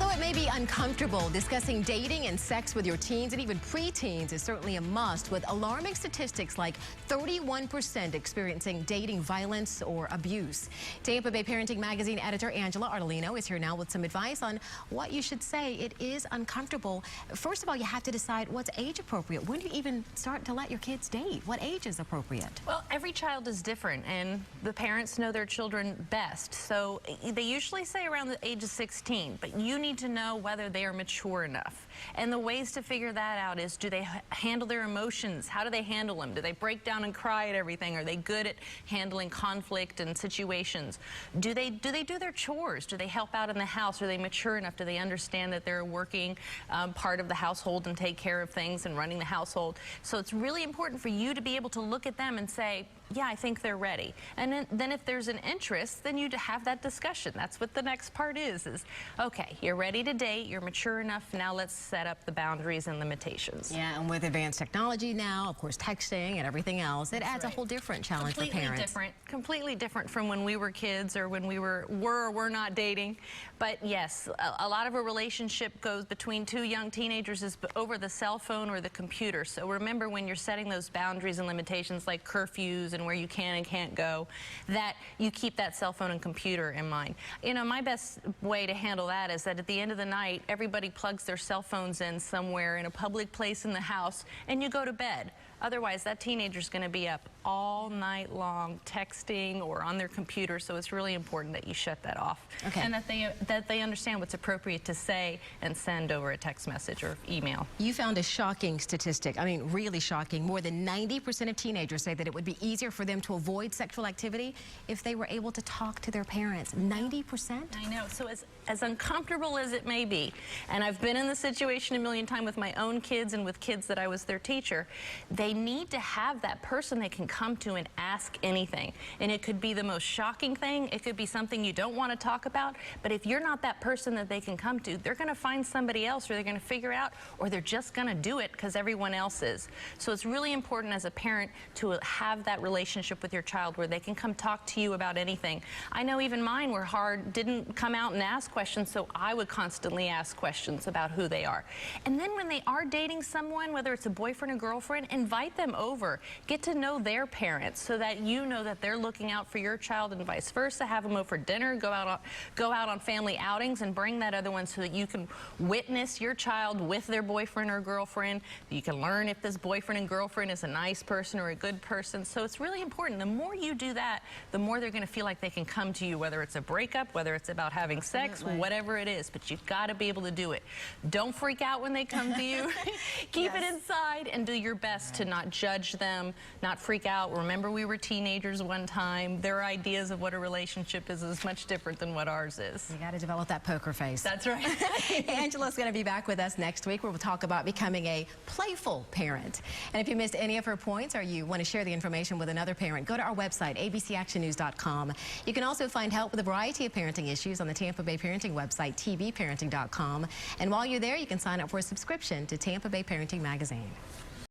Although it may be uncomfortable, discussing dating and sex with your teens and even preteens is certainly a must, with alarming statistics like 31% experiencing dating violence or abuse. Tampa Bay Parenting Magazine editor Angela Artolino is here now with some advice on what you should say. It is uncomfortable. First of all, you have to decide what's age appropriate. When do you even start to let your kids date? What age is appropriate? Well, every child is different, and the parents know their children best. So they usually say around the age of 16, but you need to know whether they are mature enough. And the ways to figure that out is, do they handle their emotions? How do they handle them? Do they break down and cry at everything? Are they good at handling conflict and situations? Do they do their chores? Do they help out in the house? Are they mature enough? Do they understand that they're a working part of the household and take care of things and running the household? So it's really important for you to be able to look at them and say, yeah, I think they're ready. And then if there's an interest, then you have that discussion. That's what the next part is okay, you're ready to date, you're mature enough, now let's set up the boundaries and limitations. Yeah, and with advanced technology now, of course, texting and everything else, it adds a whole different challenge for parents. Completely different from when we were kids or when we were or were not dating. But yes, a lot of a relationship goes between two young teenagers is over the cell phone or the computer. So remember, when you're setting those boundaries and limitations like curfews and where you can and can't go, that you keep that cell phone and computer in mind. You know, my best way to handle that is that at the end of the night, everybody plugs their cell phones in somewhere in a public place in the house and you go to bed. Otherwise, that teenager's going to be up all night long texting or on their computer, so it's really important that you shut that off. Okay. And that they understand what's appropriate to say and send over a text message or email. You found a shocking statistic. I mean, really shocking. More than 90% of teenagers say that it would be easier for them to avoid sexual activity if they were able to talk to their parents. 90%? I know. So as uncomfortable as it may be, and I've been in the situation a million times with my own kids and with kids that I was their teacher, they need to have that person they can come to and ask anything. And it could be the most shocking thing. It could be something you don't want to talk about. But if you're not that person that they can come to, they're going to find somebody else, or they're going to figure out, or they're just going to do it because everyone else is. So it's really important as a parent to have that relationship with your child where they can come talk to you about anything. I know even mine were hard, didn't come out and ask questions, so I would constantly ask questions about who they are. And then when they are dating someone, whether it's a boyfriend or girlfriend, invite them over. Get to know their parents so that you know that they're looking out for your child, and vice versa. Have them over for dinner, go out on family outings, and bring that other one so that you can witness your child with their boyfriend or girlfriend. You can learn if this boyfriend and girlfriend is a nice person or a good person. So it's really important. The more you do that, the more they're going to feel like they can come to you, whether it's a breakup, whether it's about having sex, whatever it is. But you've got to be able to do it. Don't freak out when they come to you. Keep it inside and do your best to not judge them, not freak out. Remember, we were teenagers one time. Their ideas of what a relationship is much different than what ours is. You got to develop that poker face. That's right. Angela's going to be back with us next week, where we'll talk about becoming a playful parent. And if you missed any of her points, or you want to share the information with another parent, go to our website, abcactionnews.com. You can also find help with a variety of parenting issues on the Tampa Bay Parenting website, tvparenting.com. And while you're there, you can sign up for a subscription to Tampa Bay Parenting Magazine.